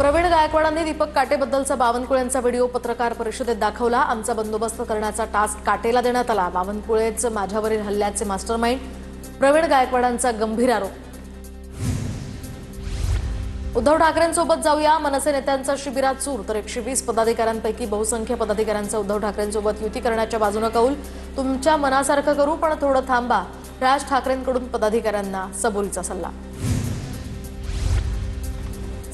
Pravin गायकवाडांनी Deepak काटेबद्दलचा बावनकुळेंचा video पत्रकार परिषदेत दाखवला। आमचा बंदोबस्त करण्याचा टास्क काटेला देण्यात आला। बावनकुळेच माझ्यावरील हल्ल्याचे मास्टरमाइंड, प्रवीण गायकवाडांचा गंभीर आरोप। उद्धव ठाकरेंसोबत जाऊया, मनसे नेत्यांचा शिबिरात सूर, तर 120 पदाधिकाऱ्यांपैकी बहुसंख्य पदाधिकाऱ्यांचा उद्धव ठाकरेंसोबत युती करण्याच्या बाजूने कौल। तुमच्या मनासारखं करू, पण थोडं थांबा, राज ठाकरेंकडून पदाधिकाऱ्यांना सबुरीचा सल्ला।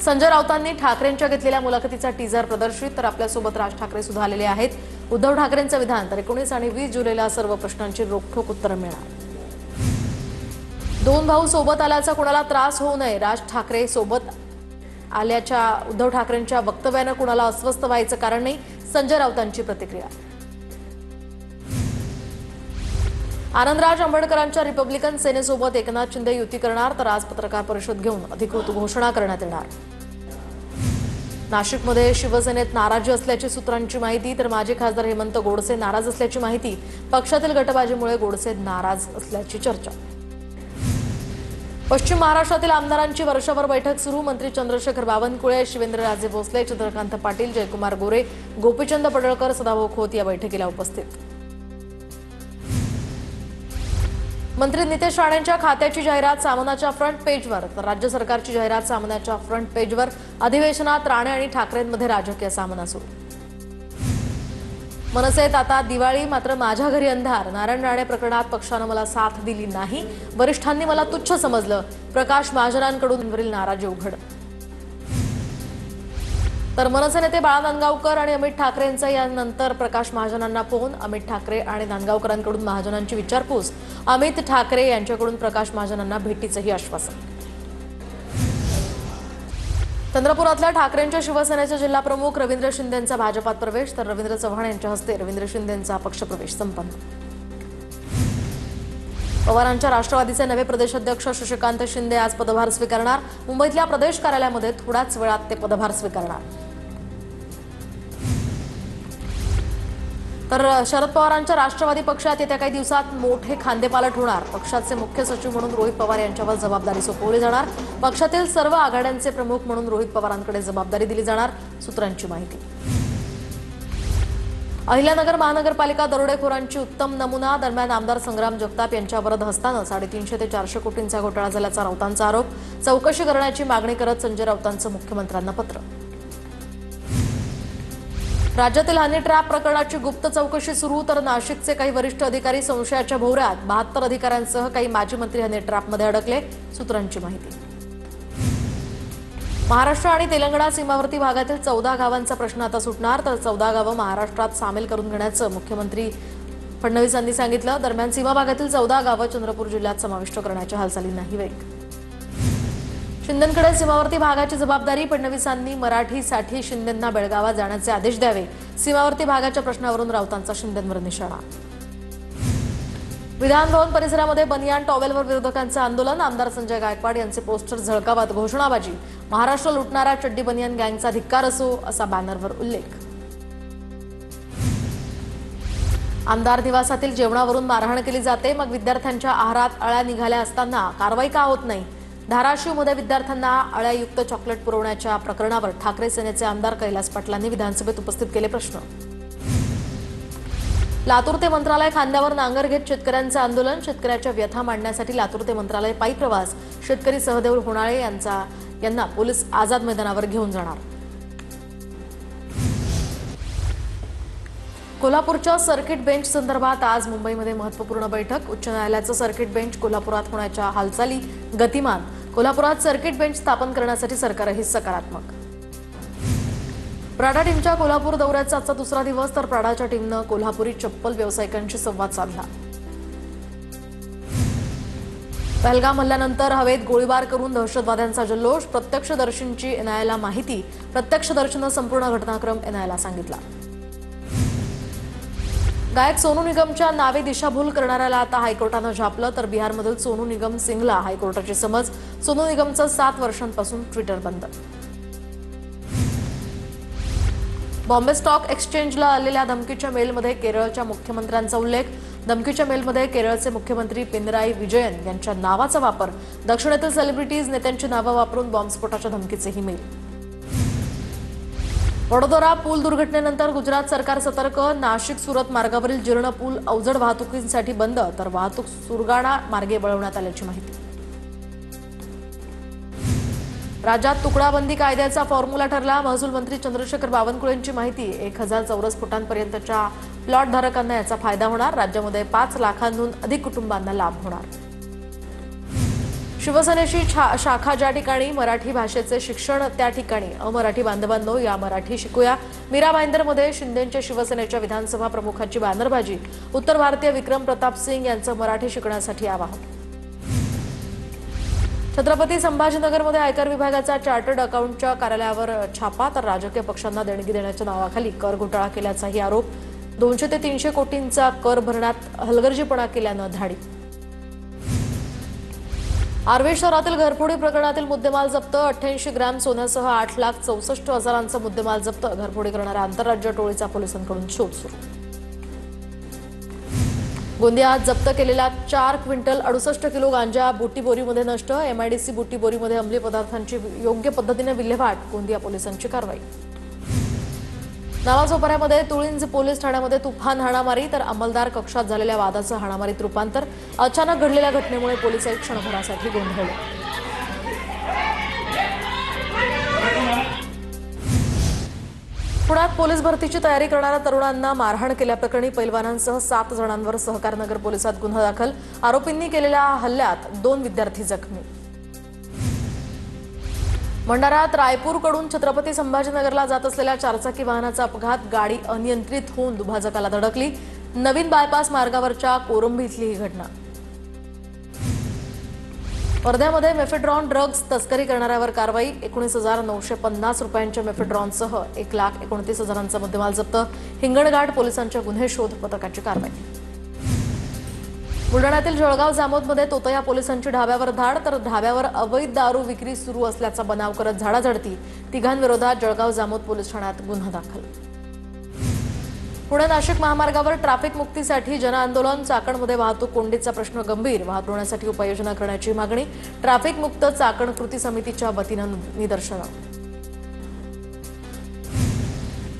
संजय राऊतांनी ठाकरेंच्या घेतलेल्या मुलाखतीचा टीजर प्रदर्शित, तर आपल्यासोबत राज ठाकरे सुद्धा आलेले आहेत। उद्धव ठाकरेंचं विधान, तर 19 आणि 20 जुलैला सर्व प्रश्नांची रोखठोक उत्तरं मिळणार। दोन भाऊ सोबत आल्याचा कोणाला त्रास होऊ नये, राज ठाकरे सोबत आल्याच्या उद्धव ठाकरेंच्या वक्तव्याने कोणाला अस्वस्थ व्हायचं कारण नाही, संजय राऊतांची प्रतिक्रिया। आनंदराज आंबेडकरांच्या रिपब्लिकन सेनेसोबत एकनाथ शिंदे युती करणार, तर आज पत्रकार परिषद घेऊन अधिकृत घोषणा करण्यात येणार। नाशिकमध्ये शिवसेनेत नाराजी असल्याची सूत्रांची माहिती, तर माजी खासदार हेमंत गोडसे नाराज असल्याची माहिती। पक्षातील गटबाजीमुळे गोडसे नाराज असल्याची चर्चा। पश्चिम महाराष्ट्रातील आमदारांची वर्षभर बैठक सुरू, मंत्री चंद्रशेखर बावनकुळे, शिवेंद्रराजे भोसले, चंद्रकांत पाटील, जयकुमार गोरे, गोपीचंद पडळकर, सदाभाऊ खोत या बैठकीला उपस्थित। मंत्री नितेश राणेंच्या खात्याची जाहिरात सामनाच्या फ्रंट पेजवर, तर राज्य सरकारची जाहिरात सामनाच्या फ्रंट पेजवर। अधिवेशनात राणे आणि ठाकरेंमध्ये राजकीय सामना सुरू। मनसेत आता दिवाळी, मात्र माझ्या घरी अंधार, नारायण राणे प्रकरणात पक्षानं मला साथ दिली नाही, वरिष्ठांनी मला तुच्छ समजलं, प्रकाश महाजनांकडून वरील नाराजी उघड। तर मनसे नेते बाळा नांदगावकर आणि अमित ठाकरेंचा यानंतर प्रकाश महाजनांना फोन, अमित ठाकरे आणि नांदगावकरांकडून महाजनांची विचारपूस, अमित ठाकरे यांच्याकडून प्रकाश महाजनांना भेटीचंही आश्वासन। चंद्रपुरातल्या ठाकरेंच्या शिवसेनेचे जिल्हा प्रमुख रवींद्र शिंदेंचा भाजपात प्रवेश, तर रवींद्र चव्हाण यांच्या हस्ते रवींद्र शिंदेंचा पक्षप्रवेश संपन्न। पवारांच्या राष्ट्रवादीचे नवे प्रदेशाध्यक्ष शशिकांत शिंदे आज पदभार स्वीकारणार। मुंबईतल्या प्रदेश कार्यालयामध्ये थोड्याच वेळात ते पदभार स्वीकारणार। तर शरद पवारांच्या राष्ट्रवादी पक्षात येत्या काही दिवसात मोठे खांदेपालट होणार। पक्षाचे मुख्य सचिव म्हणून रोहित पवार यांच्यावर जबाबदारी सोपवली जाणार। पक्षातील सर्व आघाड्यांचे प्रमुख म्हणून रोहित पवारांकडे जबाबदारी दिली जाणार, सूत्रांची माहिती। अहिल्यानगर महानगरपालिका दरोडेखोरांची उत्तम नमुना, दरम्यान आमदार संग्राम जगताप यांच्यावर हस्तानं 350 ते 400 कोटींचा घोटाळा झाल्याचा राऊतांचा आरोप। चौकशी करण्याची मागणी करत संजय राऊतांचं मुख्यमंत्र्यांना पत्र। राज्यातील हनी ट्रॅप प्रकरणाची गुप्त चौकशी सुरू, तर नाशिकचे काही वरिष्ठ अधिकारी संशयाच्या भोवऱ्यात 72 अधिकाऱ्यांसह काही माजी मंत्री हनी ट्रॅपमध्ये अडकले, सूत्रांची माहिती। महाराष्ट्र आणि तेलंगणा सीमावर्ती भागातील 14 गावांचा प्रश्न आता सुटणार, तर 14 गावं महाराष्ट्रात सामील करून घेण्याचं मुख्यमंत्री फडणवीस यांनी सांगितलं। दरम्यान सीमा भागातील 14 गावं चंद्रपूर जिल्ह्यात समाविष्ट करण्याच्या हालचालींनाही वेग। शिंदेंकडे सीमावर्ती भागाची जबाबदारी, फडणवीसांनी मराठीसाठी शिंदेंना बेळगावात जाण्याचे आदेश द्यावे। सीमावर्ती भागाच्या प्रश्नावरून राऊतांचा शिंदेंवर निशाणा। विधान भवन परिसरामध्ये बनियान टॉवेलवर विरोधकांचं आंदोलन, आमदार संजय गायकवाड यांचे पोस्टर झळकावत घोषणाबाजी, महाराष्ट्र लुटणाऱ्या चड्डी बनियान गँगचा धिक्कार असो, असा बॅनरवर उल्लेख। आमदार निवासातील जेवणावरून मारहाण केली जाते, मग विद्यार्थ्यांच्या आहारात अळ्या निघाल्या असताना कारवाई का होत नाही? धाराशिवमध्ये विद्यार्थ्यांना अळ्यायुक्त चॉकलेट पुरवण्याच्या प्रकरणावर ठाकरे सेनेचे आमदार कैलास पाटलांनी विधानसभेत उपस्थित केले प्रश्न। लातूर ते मंत्रालय खांद्यावर नांगर घेत शेतकऱ्यांचं आंदोलन, शेतकऱ्याच्या व्यथा मांडण्यासाठी लातूर ते मंत्रालय पायी प्रवास, शेतकरी सहदेव होणाळे यांना पोलीस आझाद मैदानावर घेऊन जाणार। कोल्हापूरच्या सर्किट बेंच संदर्भात आज मुंबईमध्ये महत्त्वपूर्ण बैठक, उच्च न्यायालयाचं सर्किट बेंच कोल्हापुरात होण्याच्या हालचाली गतिमान, कोल्हापुरात सर्किट बेंच स्थापन करण्यासाठी सरकारही सकारात्मक। प्राडा टीमच्या कोल्हापूर दौऱ्याचा आजचा दुसरा दिवस, तर प्राडाच्या टीमनं कोल्हापुरी चप्पल व्यावसायिकांशी संवाद साधला। पहलगाम हल्ल्यानंतर हवेत गोळीबार करून दहशतवाद्यांचा जल्लोष, प्रत्यक्षदर्शींची एनआयएला माहिती, प्रत्यक्षदर्शीनं संपूर्ण घटनाक्रम एनआयएला सांगितला। गायक सोनू निगमच्या नावे दिशाभूल करणाऱ्याला आता हायकोर्टानं झापलं, तर बिहारमधील सोनू निगम सिंगला हायकोर्टाची समज, सोनू निगमचं 7 वर्षांपासून ट्विटर बंद। बॉम्बे स्टॉक एक्सचेंजला आलेल्या धमकीच्या मेलमध्ये केरळच्या मुख्यमंत्र्यांचा उल्लेख, धमकीच्या मेलमध्ये केरळचे मुख्यमंत्री पिनराई विजयन यांच्या नावाचा वापर, दक्षिणेतील सेलिब्रिटीज नेत्यांची नावं वापरून बॉम्बस्फोटाच्या धमकीचेही मेल। वडोदरा पूल दुर्घटनेनंतर गुजरात सरकार सतर्क. नाशिक सुरत मार्गावरील जीर्ण पूल अवजड वाहतुकीसाठी बंद, तर वाहतूक सुरगाणा मार्गे वळवण्यात आल्याची माहिती. राज्यात तुकडाबंदी कायद्याचा फॉर्म्युला ठरला. महसूल मंत्री चंद्रशेखर बावनकुळेंची माहिती. 1000 चौरस फुटांपर्यंतच्या प्लॉट धारकांना याचा फायदा होणार. राज्यामध्ये 5 लाखांहून अधिक कुटुंबांना लाभ होणार. शिवसेनेची शाखा ज्या ठिकाणी मराठी भाषेचे शिक्षण, त्या ठिकाणी अमराठी बांधवांनो या मराठी शिकूया. मीरा भाईंदरमध्ये शिंदेंच्या शिवसेनेच्या विधानसभा प्रमुखाची बॅनरबाजी. उत्तर भारतीय विक्रम प्रताप सिंग यांचं मराठी शिकण्यासाठी आवाहन. छत्रपती संभाजीनगरमध्ये आयकर विभागाचा चार्टर्ड अकाउंटच्या कार्यालयावर छापा, तर राजकीय पक्षांना देणगी देण्याच्या नावाखाली कर घोटाळा केल्याचाही आरोप. 200 ते 300 कोटींचा कर भरण्यात हलगर्जीपणा केल्यानं धाडी. आर्वे शहरातील घरफोडी प्रकरणातील मुद्देमाल जप्त. 88 ग्रॅम सोन्यासह 8,64,000चा मुद्देमाल जप्त. घरफोडी करणाऱ्या आंतरराज्य टोळीचा पोलिसांकडून शोध सुरू. गोंदियात जप्त केलेला 4 क्विंटल 68 किलो गांजा बुटीबोरीमध्ये नष्ट. एमआयडीसी बुटीबोरीमध्ये अंमली पदार्थांची योग्य पद्धतीने विल्हेवाट. गोंदिया पोलिसांची कारवाई. नालासोपाऱ्यामध्ये तुळिंज पोलीस ठाण्यामध्ये तुफान हाणामारी, तर अंमलदार कक्षात झालेल्या वादाचं हाणामारीत रूपांतर. अचानक घडलेल्या घटनेमुळे पोलीस क्षणभरासाठी गोंधळले. पुण्यात पोलीस भरतीची तयारी करणाऱ्या तरुणांना मारहाण केल्याप्रकरणी पैलवानांसह 7 जणांवर सहकारनगर पोलिसात गुन्हा दाखल. आरोपींनी केलेल्या हल्ल्यात 2 विद्यार्थी जखमी. भंडाऱ्यात रायपूरकडून छत्रपती संभाजीनगरला जात असलेल्या 4 चाकी वाहनाचा अपघात. गाडी अनियंत्रित होऊन दुभाजकाला धडकली. नवीन बायपास मार्गावरच्या कोरंभी इथली ही घटना. वर्ध्यामध्ये मेफेड्रॉन ड्रग्ज तस्करी करणाऱ्यावर कारवाई. 19,950 रुपयांच्या मेफेड्रॉनसह 1,29,000चा मुद्देमाल जप्त. हिंगणघाट पोलिसांच्या गुन्हे शोध पथकाची कारवाई. बुलढाण्यातील जळगाव जामोदमध्ये तोतया पोलिसांची ढाब्यावर धाड, तर ढाब्यावर अवैध दारू विक्री सुरू असल्याचा बनाव करत झाडाझडती. 3घांविरोधात जळगाव जामोद पोलीस ठाण्यात गुन्हा दाखल. पुणे नाशिक महामार्गावर ट्रॅफिक मुक्तीसाठी जनआंदोलन. चाकणमध्ये वाहतूक कोंडीचा प्रश्न गंभीर. वाहतुकीसाठी उपाययोजना करण्याची मागणी. ट्रॅफिक मुक्त चाकण कृती समितीच्या वतीनं निदर्शनं.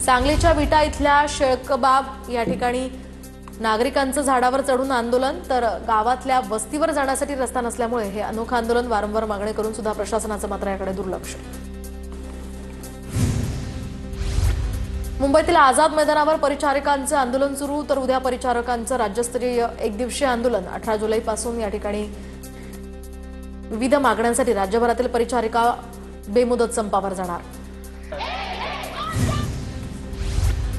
सांगलीच्या विटा इथल्या शेळकबाग या ठिकाणी नागरिकांचं झाडावर चढून आंदोलन, तर गावातल्या वस्तीवर जाण्यासाठी रस्ता नसल्यामुळे हे अनोखं आंदोलन. वारंवार मागणी करून सुद्धा प्रशासनाचं मात्र याकडे दुर्लक्ष. मुंबईतील आझाद मैदानावर परिचारिकांचं आंदोलन सुरू, तर उद्या परिचारकांचं राज्यस्तरीय एकदिवसीय आंदोलन. 18 जुलैपासून या ठिकाणी विविध मागण्यांसाठी राज्यभरातील परिचारिका बेमुदत संपावर जाणार.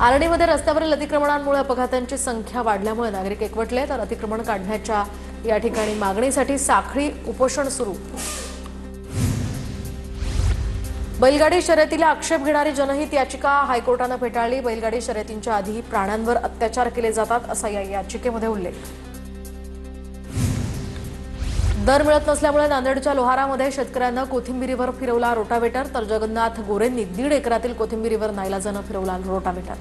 आर्णीमध्ये रस्त्यावरील अतिक्रमणांमुळे अपघातांची संख्या वाढल्यामुळे नागरिक एकवटले, तर अतिक्रमण काढण्याच्या या ठिकाणी मागणीसाठी साखळी उपोषण सुरू. बैलगाडी शर्यतीला आक्षेप घेणारी जनहित याचिका हायकोर्टानं फेटाळली. बैलगाडी शर्यतींच्या आधी प्राण्यांवर अत्याचार केले जातात असा या याचिकेमध्ये उल्लेख. दर मिळत नसल्यामुळे नांदेडच्या लोहारामध्ये शेतकऱ्यांना कोथिंबिरीवर फिरवला रोटावेटर, तर जगन्नाथ गोरेंनी 1.5 एकरातील कोथिंबिरीवर नाईलाजानं फिरवला रोटावेटर.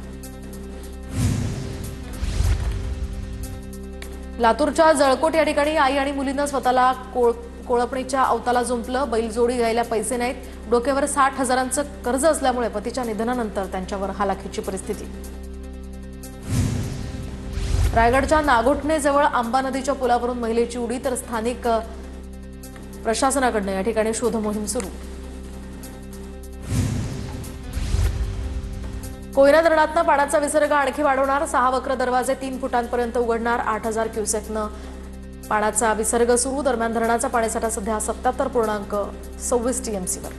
लातूरच्या जळकोट या ठिकाणी आई आणि मुलीनं स्वतःला कोळपणीच्या अवताला जुंपलं. बैलजोडी घ्यायला पैसे नाहीत. डोक्यावर 60,000चं कर्ज असल्यामुळे पतीच्या निधनानंतर त्यांच्यावर हालाखीची परिस्थिती. रायगडच्या नागोठणेजवळ आंबा नदीच्या पुलावरून महिलेची उडी, तर स्थानिक प्रशासनाकडून या ठिकाणी शोध मोहीम सुरू. कोयना धरणातनं पाण्याचा विसर्ग आणखी वाढवणार. 6 वक्र दरवाजे 3 फुटांपर्यंत उघडणार. 8,000 क्युसेकनं पाण्याचा विसर्ग सुरू. दरम्यान धरणाचा पाणीसाठा सध्या 77.26 TMCवर.